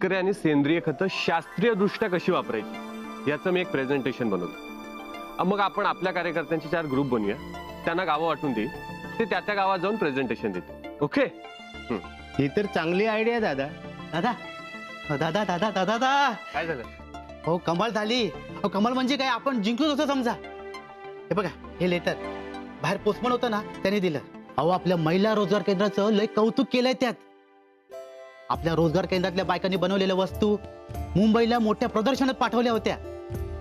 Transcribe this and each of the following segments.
शेतकरी आणि सेंद्रिय खतं शास्त्रीय दृष्ट्या कशी वापरायची याचं मी एक प्रेझेंटेशन बनवतो. मग आपण आपल्या कार्यकर्त्यांचे 4 ग्रुप बनवूया, त्यांना गावं वाटून देईल, ते त्या गावात जाऊन प्रेझेंटेशन देतील. ओके? ही तर चांगली आयडिया दादा. दादा दादा दादा दादा दादा काय झालं? हो कमाल झाली. हो कमाल म्हणजे काय, आपण जिंकलो असं समजा. हे बघा, हे लेटर बाहेर पोस्टमन होतं ना, त्याने दिलं. अहो आपल्या महिला रोजगार केंद्राचं लय कौतुक केलंय त्यात. आपल्या रोजगार केंद्रातल्या बायकांनी बनवलेल्या वस्तू मुंबईला मोठ्या प्रदर्शनात पाठवल्या होत्या.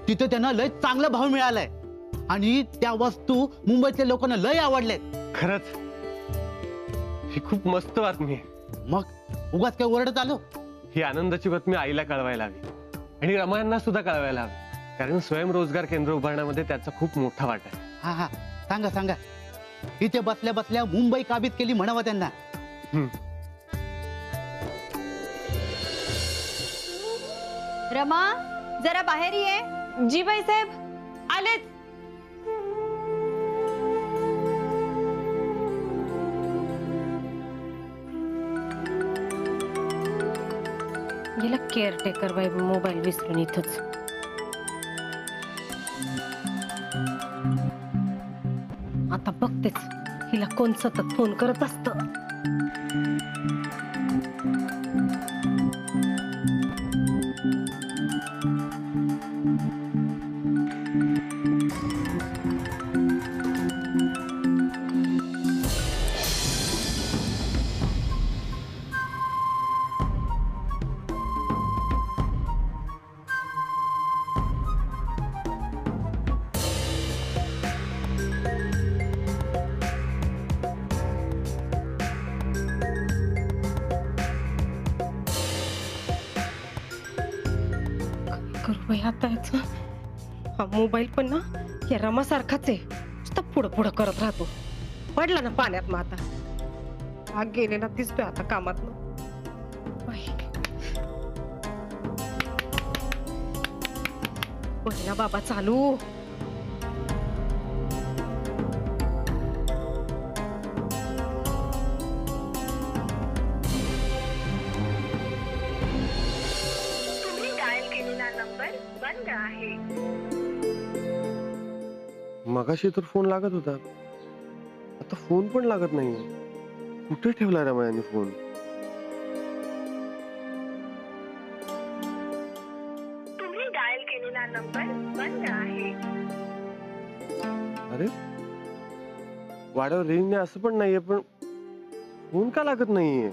तिथे त्यांना लय चांगला भाव मिळालाय आणि त्या वस्तू मुंबईतल्या लोकांना लय आवडल्यात. खरंच ही खूप मस्त बातमी आहे. मग उगाच काय ओरडत आलो? ही आनंदाची बातमी आईला कळवायला हवी आणि रमायांना सुद्धा कळवायला हवी, कारण स्वयंरोजगार केंद्र उभारण्यामध्ये त्याचा खूप मोठा वाटा आहे. हा हा, सांगा सांगा. इथे बसल्या बसल्या मुंबई काबीज केली म्हणावं त्यांना. रमा, जरा बाहेर ये. जी बाई साहेब, आलेच. गेला केअरटेकर बाई मोबाईल विसरून इथंच. आता बघतेच हिला कोण सतत फोन करत असत. करू बाई आता याचं. हा मोबाईल पण ना या रमासारखाच आहे, नुसतं पुढं पुढं करत राहतो. पडला ना पाण्यात. मग आता आग गेलेला दिसतोय आता कामात. पहिला बाबा चालू. मगाशी तर फोन लागत होता, आता फोन पण लागत नाहीये. कुठे ठेवला रमायाने फोन? तुम्ही डायल केलेला नंबर बंद आहे. अरे वाड्यावर रेंज नाही असं पण नाहीये, पण फोन का लागत नाहीये?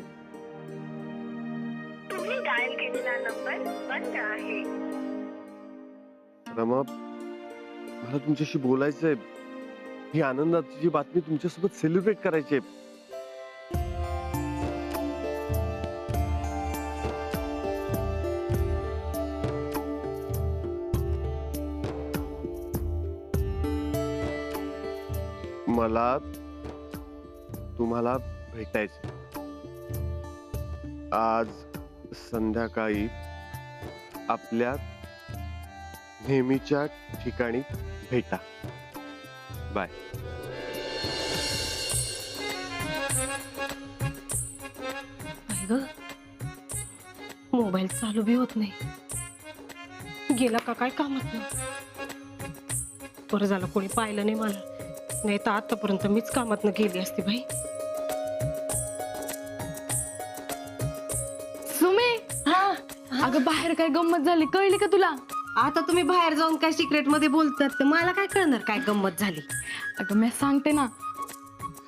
तुम्ही डायल केलेला नंबर बंद आहे. रमा, मला तुमच्याशी बोलायचंय. ही आनंदाची बातमी तुमच्यासोबत सेलिब्रेट करायची आहे. मला तुम्हाला भेटायचं आज संध्याकाळी आपल्या नेहमीच्या ठिकाणी भेटा. बाय. मोबाईल चालू बी होत नाही. गेला का काय कामात ना. बरं झालं कोणी पाहिलं नाही मला, नाही तर आतापर्यंत मीच कामात न गेली असती बाई. सुमे, हा अगं बाहेर काय गंमत झाली कळली का तुला? आता तुम्ही बाहेर जाऊन काय सिक्रेट मध्ये बोलतात तर मला काय कळणार काय गंमत झाली. अगं मी सांगते ना.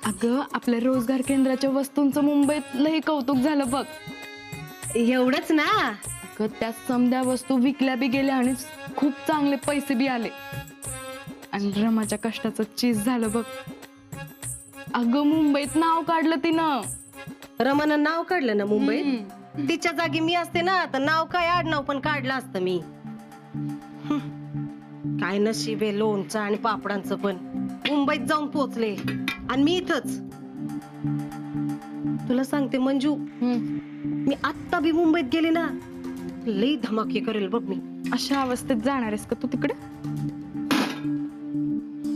अगं आपल्या रोजगार केंद्राच्या वस्तूंचं मुंबईत लई कौतुक झालं बघ. एवढंच ना? अगं त्या समध्या वस्तू विकल्या बी गेल्या आणि खूप चांगले पैसे बी आले. आणि रमाच्या कष्टाचं चीज झालं बघ. अगं मुंबईत नाव काढलं तिनं. रमानं नाव काढलं ना मुंबईत? तिच्या जागी मी असते ना तर नाव काय आडनाव पण काढलं असतं मी. काय नशीब आहे लोणचं आणि पापडांचं पण. मुंबईत जाऊन पोचले आणि मी इथंच. तुला सांगते मंजू, मी आत्ता बी मुंबईत गेले ना लई धमाके करेल बघ मी. अशा अवस्थेत जाणार आहेस का तू तिकडे?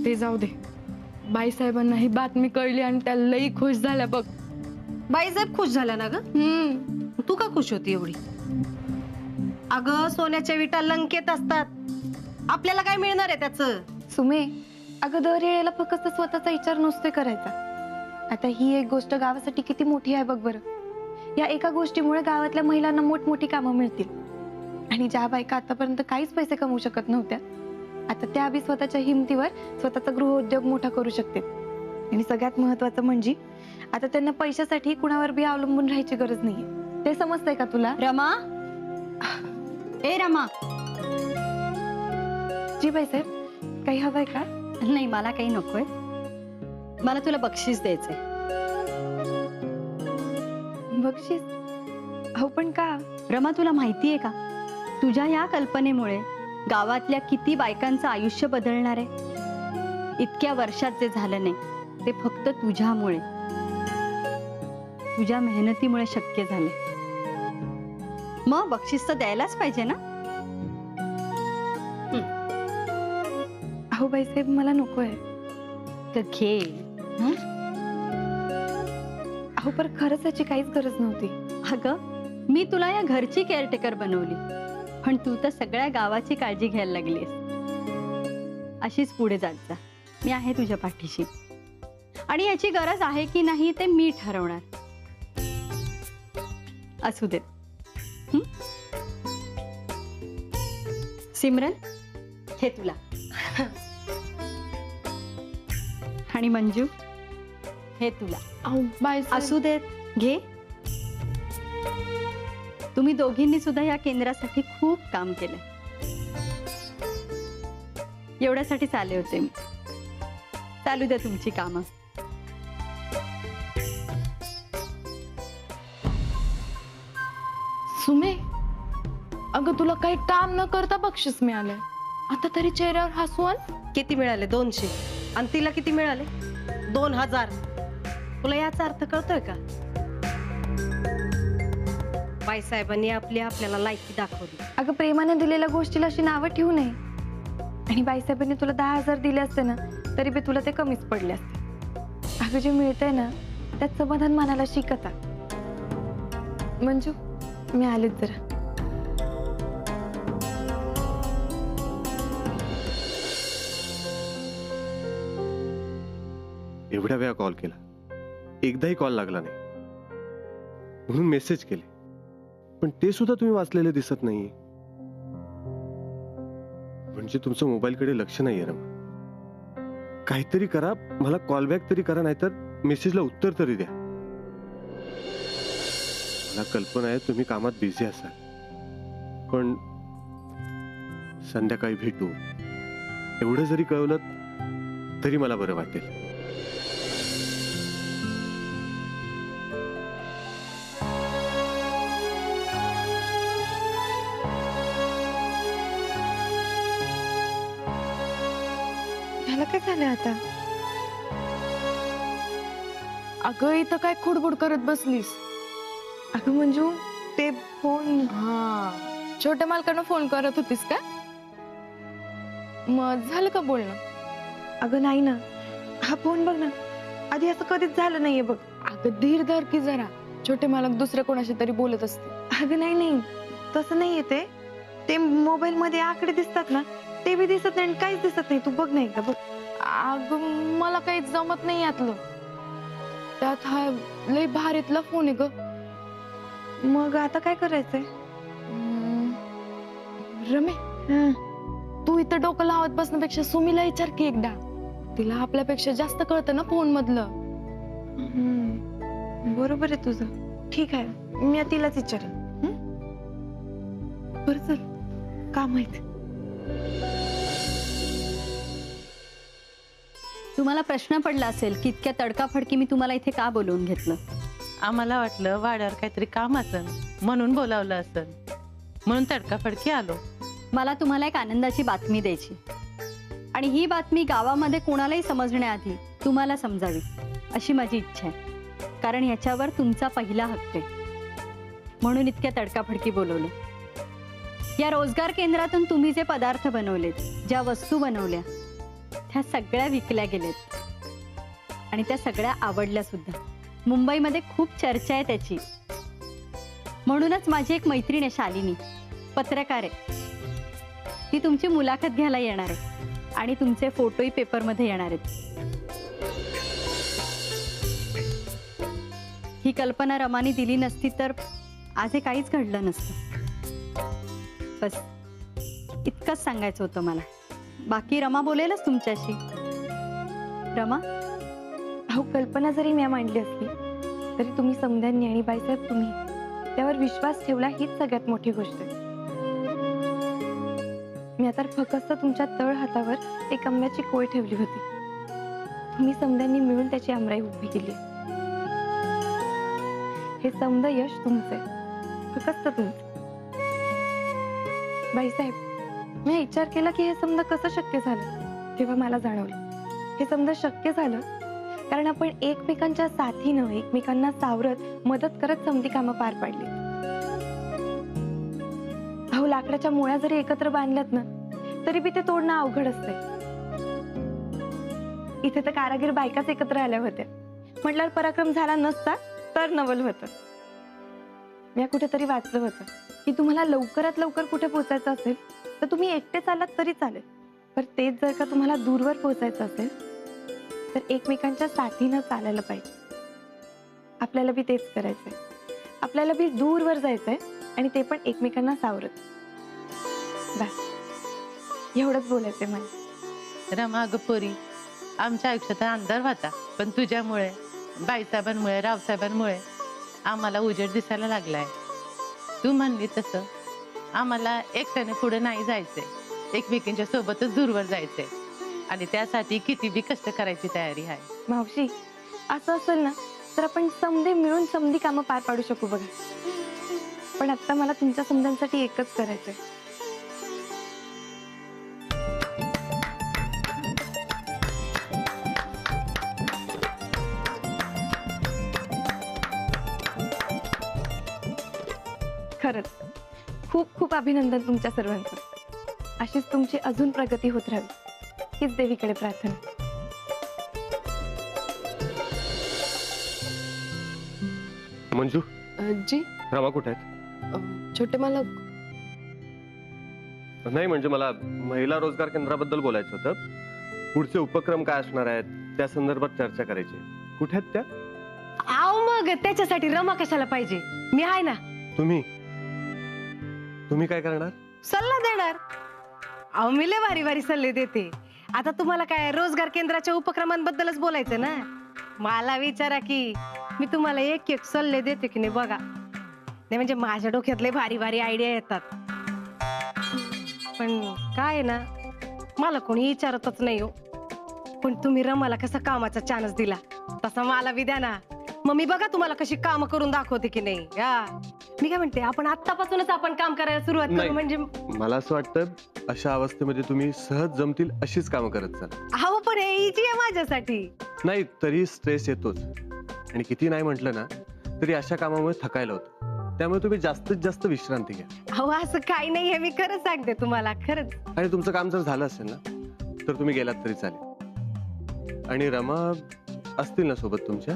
ते जाऊ दे. बाईसाहेबांना ही बातमी कळली आणि त्या लई खुश झाल्या बघ. बाईसाहेब खुश झाल्या ना ग? तू का खुश होती एवढी? अगं सोन्याच्या विटा लंकेत असतात, आपल्याला काय मिळणार आहे त्याचं? सुमे, अगं दर वेळेला फक्त स्वतःचा विचार नसतोय करायचा. आता ही एक गोष्ट गावासाठी किती मोठी आहे बघ बरं. या एका गोष्टीमुळे गावातल्या महिलांना मोठमोठी कामं मिळतील. आणि ज्या बायका आतापर्यंत काहीच पैसे कमवू शकत नव्हत्या, आता त्या बी स्वतःच्या हिमतीवर स्वतःचा गृहउद्योग मोठा करू शकते. आणि सगळ्यात महत्वाचं म्हणजे आता त्यांना पैशासाठी कुणावर बी अवलंबून राहायची गरज नाहीये. ते समजतंय का तुला? रमा, ए रमा. जी बाईसाहेब, काही हवंय का? नाही, मला काही नकोय. मला तुला बक्षीस द्यायचंय. बक्षीस? अहो पण का? रमा, तुला माहितीये का, तुझ्या या कल्पनेमुळे गावातल्या किती बायकांचं आयुष्य बदलणार आहे? इतक्या वर्षात जे झालं नाही ते फक्त तुझ्यामुळे, तुझ्या मेहनतीमुळे शक्य झाले. मग बक्षीस तर द्यायलाच पाहिजे ना. अहो बाईसाहेब, मला नकोय. तर घे. हं? अहो पण खरंच याची काहीच गरज नव्हती. अगं, मी तुला या घरची केअरटेकर बनवली, पण तू तर सगळ्या गावाची काळजी घ्यायला लागलीस. अशीच पुढे जात जा. मी आहे तुझ्या पाठीशी. आणि याची गरज आहे की नाही ते मी ठरवणार. असू देत. हं? सिमरन, हे तुला. आणि मंजू, हे तुला. अहो बाईसाहेब, असू देत, घे. तुम्ही दोघींनी सुद्धा या केंद्रासाठी खूप काम केलंय. एवढ्यासाठीच आले होते मी. चालू द्या तुमची कामं. सुमे, अगं तुला काही काम न करता बक्षीस मिळालंय. आता तरी चेहऱ्यावर हसू आण. किती मिळाले? 200. आणि तिला किती मिळाले? 2000. तुला याचा अर्थ कळतोय का? बाईसाहेबांनी आपल्याला लायकी दाखवली. अगं प्रेमाने दिलेल्या गोष्टीला अशी नावं ठेवू नये. आणि बाईसाहेबांनी तुला 10,000 दिले असते ना, तरी बी तुला ते कमीच पडले असते. अगं जे मिळतंय ना, त्यात समाधान मानायला शिकता. मंजू, मी आलेच जरा. एवढ्या वेळा कॉल केला, एकदाही कॉल लागला नाही, म्हणून मेसेज केले, पण ते सुद्धा तुम्ही वाचलेले दिसत नाही. म्हणजे तुमचं मोबाईलकडे लक्ष नाहीये रमा. काहीतरी करा, मला कॉल बॅक तरी करा, नाहीतर मेसेजला उत्तर तरी द्या. मला कल्पना आहे तुम्ही कामात बिझी असाल, पण संध्याकाळी भेटू एवढं जरी कळवलं तरी मला बरं वाटेल. ह्याला काय झालं आता? अगं इथं काय खुडबुड करत बसलीस? अगं मंजू, ते फोन. हा, छोट्या मालकानं फोन करत होतीस का? मग झालं का बोलणं? अगं नाही ना, हा फोन बघ ना, आधी असं कधीच झालं नाहीये बघ. अगं धीर धर की जरा, छोटे मालक दुसऱ्या कोणाशी तरी बोलत असते. अगं नाही नाही, तसं नाहीये. ते मोबाईल मध्ये आकडे दिसतात ना, ते बी दिसत नाही, काहीच दिसत नाही. तू बघ नाही का बघ. अगं मला काही जमत नाही यातलं. त्यात हा लय भारीतला फोन आहे ग. मग आता काय करायचंय? रमे, तू इथं डोकं लावत बसण्यापेक्षा सुमीला विचार की एकदा. तिला आपल्यापेक्षा जास्त कळतं ना फोन मधलं. बरोबर आहे तुझं. ठीक आहे, मी तिलाच विचारेन. बरं चल, काम आहेत. तुम्हाला प्रश्न पडला असेल की इतक्या तडकाफडकी मी तुम्हाला इथे का बोलवून घेतलं. आम्हाला वाटलं वाड्यावर काहीतरी काम असेल म्हणून बोलावलं असेल, म्हणून तडकाफडकी आलो. मला तुम्हाला एक आनंदाची बातमी द्यायची, आणि ही बातमी गावामध्ये कोणालाही समजण्याआधी तुम्हाला समजावी अशी माझी इच्छा आहे. कारण ह्याच्यावर तुमचा पहिला हक्क आहे, म्हणून इतक्या तडकाफडकी बोलवलं. या रोजगार केंद्रातून तुम्ही जे पदार्थ बनवलेत, ज्या वस्तू बनवल्या, त्या सगळ्या विकल्या गेलेत आणि त्या सगळ्या आवडल्या सुद्धा. मुंबईमध्ये खूप चर्चा आहे त्याची. म्हणूनच माझी एक मैत्रीण आहे शालिनी, पत्रकार आहे. ती तुमची मुलाखत घ्यायला येणार आहे आणि तुमचे फोटोही पेपरमध्ये येणार आहेत. ही कल्पना रमाने दिली नसती तर आज हे काहीच घडलं नसतं. बस इतकंच सांगायचं होतं मला. बाकी रमा बोलेलच तुमच्याशी. रमा, अहो कल्पना जरी मी मांडली असली तरी तुम्ही समध्यांनी आणि बाईसाहेब तुम्ही त्यावर विश्वास ठेवला हीच सगळ्यात मोठी गोष्ट आहे. मी आता फक्त तुमच्या तळ हातावर एक आंब्याची कोय ठेवली होती. तुम्ही समध्यांनी मिळून त्याची आमराई उभी केली. हे समद यश तुमचे, फक्त तुमचं. बाईसाहेब, मी विचार केला की हे समद कसं शक्य झालं, तेव्हा मला जाणवलं हे समद शक्य झालं कारण आपण एकमेकांच्या साथीनं एकमेकांना सावरत मदत करत समधी कामं पार पाडली. अहो लाकडाच्या मुळ्या जरी एकत्र बांधल्यात ना तरी बी ते तोडणं अवघड असतंय. इथे तर कारागीर बायकाच एकत्र आल्या होत्या म्हटल्यावर पराक्रम झाला नसता तर नवल होतं. मी कुठेतरी वाचलं होतं की तुम्हाला लवकरात लवकर कुठे पोहोचायचं असेल तर तुम्ही एकटे चालत तरी चालेल, पण तेच जर का तुम्हाला दूरवर पोहोचायचं असेल तर एकमेकांच्या साथीनं चालायला पाहिजे. आपल्याला बी तेच करायचंय. आपल्याला बी दूरवर जायचंय आणि ते पण एकमेकांना सावरत. बस एवढंच बोलायचंय मला. रमा अगं पोरी, आमच्या आयुष्यात अंधार होता, पण तुझ्यामुळे, बाईसाहेबांमुळे, रावसाहेबांमुळे आम्हाला उजेड दिसायला लागलाय. तू म्हणली तसं आम्हाला एकट्याने पुढे नाही जायचंय, एकमेकींच्या सोबतच दूरवर जायचंय आणि त्यासाठी किती बी कष्ट करायची तयारी आहे. मावशी, असं असेल ना तर आपण समधे मिळून समधी कामं पार पाडू शकू बघा. पण आता मला तुमच्या समध्यांसाठी एकच करायचंय. खरंच खूप खूप अभिनंदन तुमच्या सर्वांचं. अशीच तुमची अजून प्रगती होत राहावी हीच देवीकडे प्रार्थना. मंजू, जी रमा कुठे आहेत? छोटे मालक, नाही म्हणजे मला महिला रोजगार केंद्राबद्दल बोलायचं होतं. पुढचे उपक्रम काय असणार आहेत त्या संदर्भात चर्चा करायची. कुठे आहेत त्या? आव मग त्याच्यासाठी रमा कशाला पाहिजे, मी आहे ना. तुम्ही काय करणार? सल्ला देणार. अहो मी लय भारी भारी सल्ले देते. आता तुम्हाला काय रोजगार केंद्राच्या उपक्रमांबद्दलच बोलायचं ना. मला विचारा की मी तुम्हाला एक एक सल्ले देते की नाही बघा. नाही म्हणजे माझ्या डोक्यात लय भारी भारी आयडिया येतात, पण काय ना मला कोणी विचारतच नाही हो. पण तुम्ही रमाला कसा कामाचा चान्स दिला तसा मला बी द्या ना. मग मी बघा तुम्हाला कशी काम करून दाखवते की नाही. मी काय म्हणते आपण आतापासूनच आपण काम करायला सुरुवात नाही. करू. म्हणजे मला असं वाटतं अशा अवस्थेमध्ये तुम्ही सहज जमतील अशीच कामं करत चला. हो पण हे इजी आहे माझ्यासाठी. नाही तरी स्ट्रेस येतोच, आणि किती नाही म्हटलं ना तरी अशा कामामुळे थकायला होतं. त्यामुळे तुम्ही जास्तीत जास्त विश्रांती घ्या. अहो असं काही नाही हे मी खरंच सांगते तुम्हाला, खरंच. आणि तुमचं काम जर झालं असेल ना तर तुम्ही गेलात तरी चालेल. आणि रमा असतील ना सोबत तुमच्या?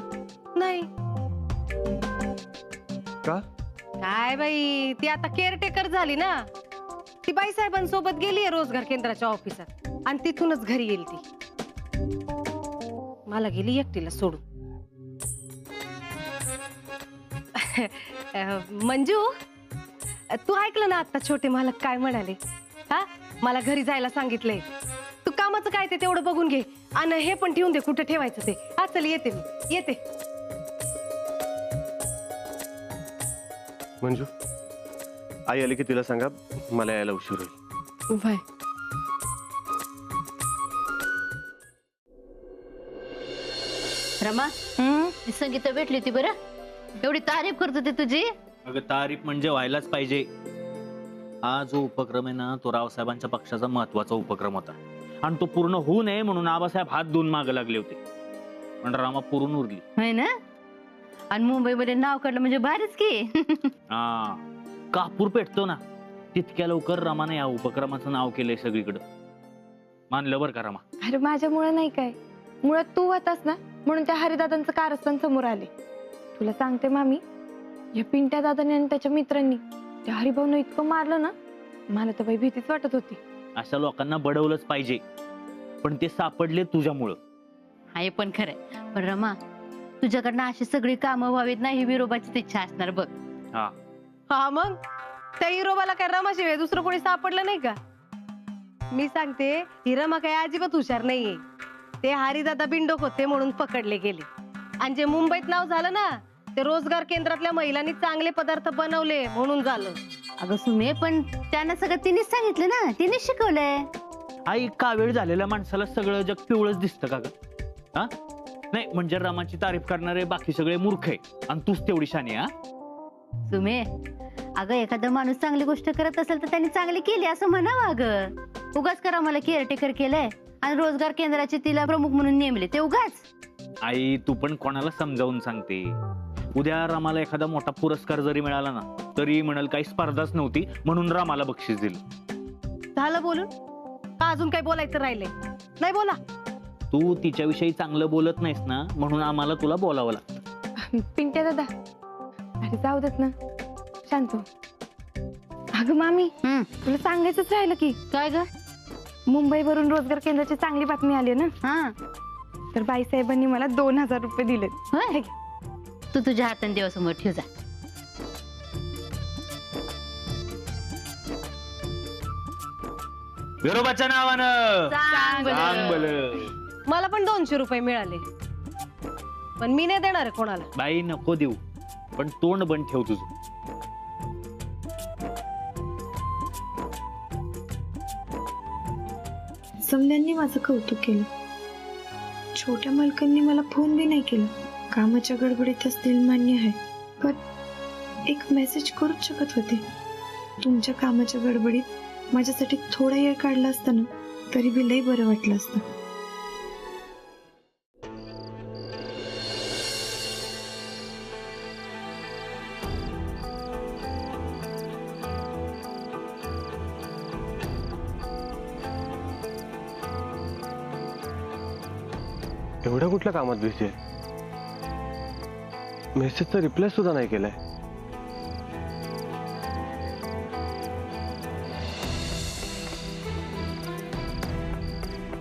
नाही का? काय बाई, ती आता केअरटेकर झाली ना. ती बाईसाहेबांसोबत गेली रोजगार केंद्राच्या ऑफिसात आणि तिथूनच घरी येईल ती. मला गेली एकटीला सोडून. मंजू, तू ऐकलं ना आता छोटे मालक काय म्हणाले? हा, मला घरी जायला सांगितलंय. तू कामाचं काय ते तेवढं बघून घे आणि हे पण ठेवून दे कुठे ठेवायचं ते. हा चल येते, मी येते. मंजू, आई आली की तिला सांगा मला यायला उशीर होईल. बाय. रमा, संगीता भेटली होती बरं. एवढी तारीफ करत होती तुझी. अगं तारीफ म्हणजे व्हायलाच पाहिजे. हा जो उपक्रम आहे ना तो रावसाहेबांच्या पक्षाचा महत्वाचा उपक्रम होता आणि तो पूर्ण होऊ नये म्हणून आबासाहेब हात धुवून मागे लागले होते, पण रामा पुरून उरली. होय ना. आणि मुंबईमध्ये नाव काढलं म्हणजे भारीच की. हा, कापूर पेटतो ना तितक्या लवकर रमाने या उपक्रमाचं नाव केलंय सगळीकडे. मानलं बरं का रमा? अरे माझ्यामुळे नाही काय, मुळात तू होतास ना म्हणून त्या हरिदादांचं कारस्थान समोर आले. तुला सांगते मामी, या पिंट्या दादाने आणि त्याच्या मित्रांनी त्या हरिभाऊनं इतकं मारलं ना मला तर बाई भीतीच वाटत होती. अशा लोकांना बडवलंच पाहिजे, पण ते सापडले तुझ्यामुळं. हा हे पण खरंय. पण रमा, तुझ्याकडनं अशी सगळी कामं व्हावीत ना ही विरोबाचीच इच्छा असणार बघ. हा हा मग त्या हिरोबाला काय रमाशिवाय दुसरं कोणी सापडलं नाही का? मी सांगते ही रमा काय अजिबात हुशार नाहीये. ते हरिदादा बिंडोक होते म्हणून पकडले गेले. आणि जे मुंबईत नाव झालं ना ते रोजगार केंद्रातल्या महिलांनी चांगले पदार्थ बनवले म्हणून झालं. अगं सुमे, पण त्यांना सगळं तिनेच सांगितलं ना, तिनेच शिकवलंय. आई, कावेळ झालेल्या माणसाला सगळं जग पिवळच दिसतं का ग? हा नाही, म्हणजे रमाची तारीफ करणारे बाकी सगळे मूर्ख आहे आणि तूच तेवढी शानी. हा सुमे, अगं एखादा माणूस चांगली गोष्ट करत असेल तर त्यांनी चांगली केली असं म्हणावं. अगं उगाच करा मला केअरटेकर केलंय आणि रोजगार केंद्राचे तिला प्रमुख म्हणून नेमले, ते उगाच. आई, तू पण कोणाला समजावून सांगते? उद्या रामाला एखादा मोठा पुरस्कार जरी मिळाला ना तरी म्हणाल काही स्पर्धाच नव्हती म्हणून रामाला बक्षीस दिलं. झालं बोलून का अजून काही बोलायचं राहिलंय? नाही बोला. तू तिच्याविषयी चांगलं बोलत नाहीस ना म्हणून आम्हाला तुला बोलावं लागतं. पिंट्या दादा, अरे जाऊ देत ना, शांत हो. अगं मामी, तुला सांगायचंच राहिलं की. काय ग? मुंबईवरून रोजगार केंद्राची चांगली बातमी आली ना. हा, तर बाईसाहेबांनी मला 2000 रुपये दिले. होय? तू तुझ्या हाताने देवासमोर ठेव जा. विरोबाच्या नावानं सांग बरं. सांग बरं. मला पण 200 रुपये मिळाले, पण मी नाही देणार आहे कोणाला. बाई नको देऊ, पण तोंड बंद ठेव तुझं. समल्यांनी माझं कौतुक केलं. छोट्या मालकांनी मला फोन बी नाही केला. कामाच्या गडबडीत असतील मान्य आहे, पण एक मेसेज करूच शकत होते. तुमच्या कामाच्या गडबडीत माझ्यासाठी थोडा वेळ काढला असता ना तरी बी लई बरं वाटलं असतं. एवढ्या कुठल्या कामात बिझी आहे? मेसेजचा रिप्लाय सुद्धा नाही केलाय.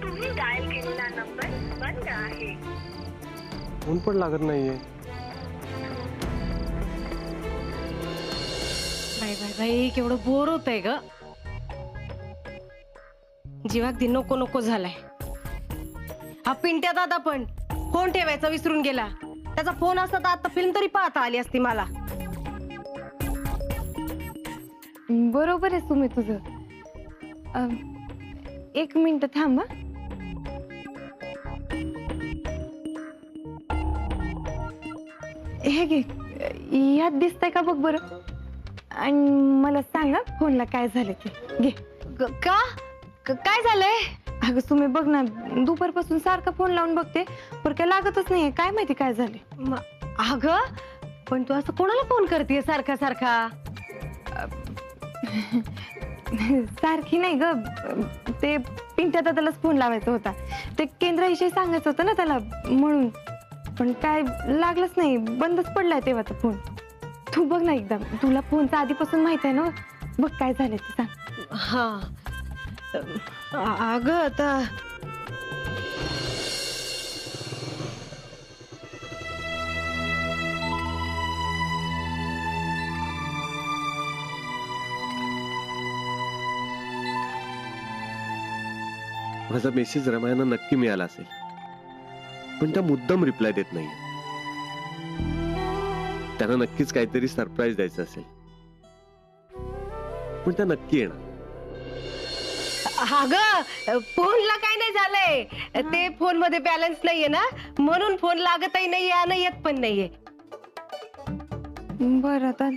तुम्ही डायल केलेला नंबर बंद आहे. फोन पण लागत नाहीये. बाई बाई बाई, केवढं बोर होतंय ग. जीवात दी नको नको झालाय. हा पिंट्या दादा पण फोन ठेवायचा विसरून गेला. त्याचा फोन असता तर आता फिल्म तरी पाहता आली असती मला. बरोबर आहे सुमे तुझं. 1 मिनिट थांब. हे घे, यात दिसतंय का बघ बरं, आणि मला सांगा फोनला काय झालं ते. घे. का काय झालंय? अगं सुमे बघ ना, दुपारपासून सारखा फोन लावून बघते पण काय लागतच नाहीये. काय माहिती काय झाले. अगं पण तू असं कोणाला फोन करते सारखा सारखा? सारखी नाही ग, ते पिंट्या दादालाच फोन लावायचा होता. ते केंद्राविषयी सांगायचं होतं ना त्याला म्हणून. पण काय लागलंच नाही, बंदच पडलाय तेव्हाचा फोन. तू बघ ना एकदा, तुला फोनचा आधीपासून माहित आहे ना. बघ काय झालं ते सांग. हा अगं आता माझा मेसेज रमायांना नक्की मिळाला असेल, पण त्या मुद्दाम रिप्लाय देत नाही. त्यांना नक्कीच काहीतरी सरप्राईज द्यायचं असेल, पण त्या नक्की येणार. अगं फोनला काय नाही झालंय, ते फोन मध्ये बॅलन्स नाहीये ना म्हणून फोन लागतही नाहीये आणि येत पण नाहीये. बरं आता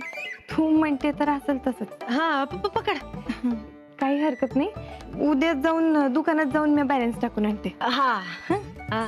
तू म्हणते तर असेल तसंच. हा पकड. काही हरकत नाही, उद्या जाऊन दुकानात जाऊन मी बॅलन्स टाकून आणते. हा हा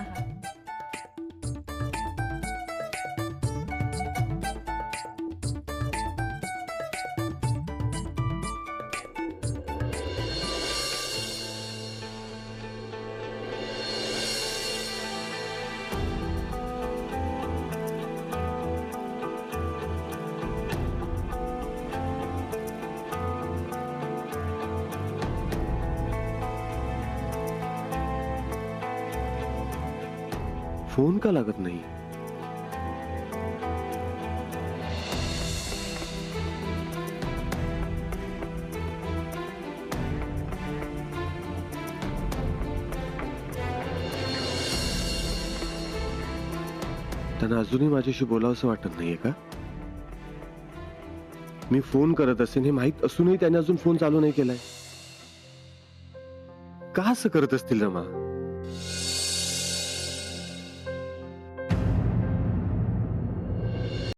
फोन का लागत नाही? त्यांना अजूनही माझ्याशी बोलावंसं वाटत नाहीये का? मी फोन करत असेन हे माहित असूनही त्याने अजून फोन चालू नाही केलाय. का असं करत असतील रमा?